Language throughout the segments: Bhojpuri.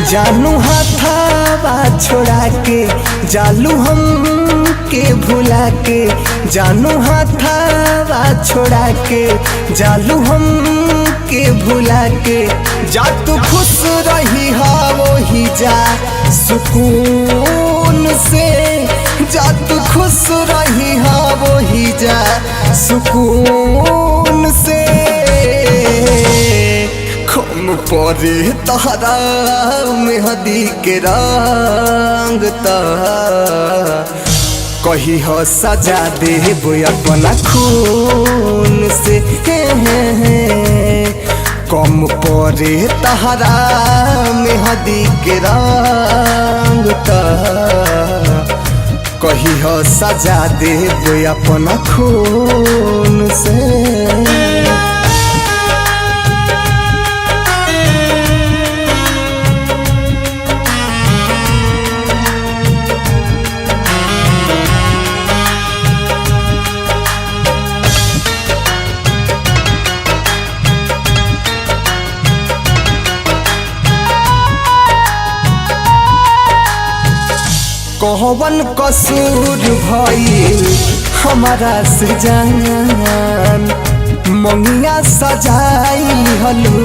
जानू हाथावा छोड़ा के जालू हम के भुला के, जानू हाथावा छोड़ा के जालू हम के भुला के। जा तू खुश रही हा वही जा सुकून से, जा तू खुश रही हा वही जा सुकून से। खम परे तहरा मेहदी के रंग कही हो सजा देबो अपना खून से। कम परे तहरा मेहदी के रंग कही हो सजा देबो अपना खून से। कहवन कसूर भइल हमारा सजान, मंगिया सजाई हलू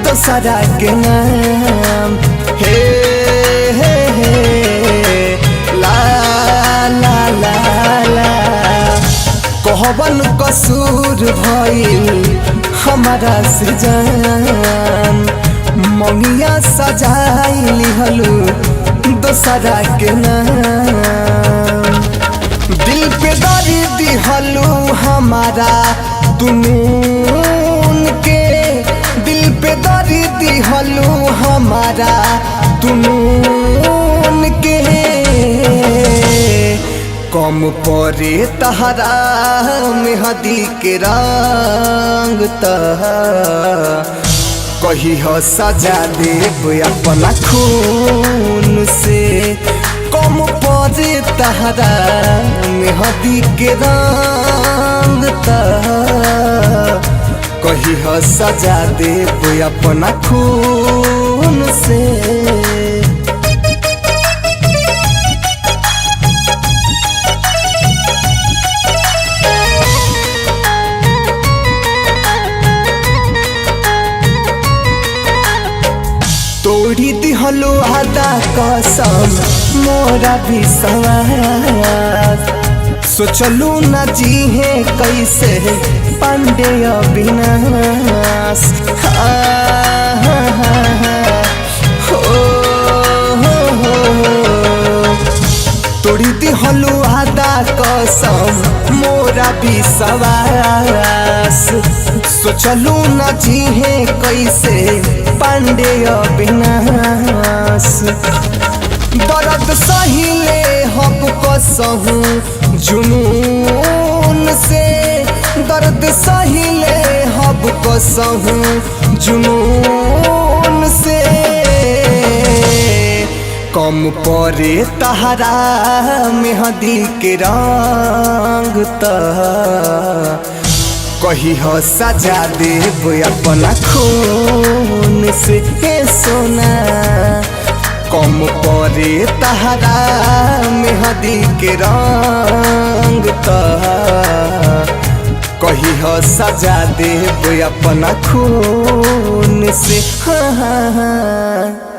दोसरा के नाम। हे हे हे ला ला ला ला, कहवन कसूर भइल हमारा सजान, मंगिया सजाई हलू दोसरा के नाम। दिल पे दर्द हलू हमारा तुनून के, दिल पे दर्द हलू हमारा तुनून के। कम परे तहरा मेहदी के रंग कही हो सजा देबो अपना खून से। कम परे तहरा मेहदी के रंग कही हो सजा देबो अपना खून से। तोड़ी दिहलो आदा कसम मोरा विश्वास, सोचलू न जीहे कैसे पांडे अविनाश। तोड़ी दिहलो आदा कसम मोरा विश्वास, सोचलू न जीहे कैसे पांडे अविनाश। दर्द सहिले हब कसहू जुनून से, दर्द सहिले हब कसहू जुनून से। कम परे तहरा मेहदी के रंग कही हो सजा देबो अपना खून से। हे सोना कम परे तहरा मेहदी के रंग कही हो सजा देबो अपना खून से। हाँ हाँ हाँ।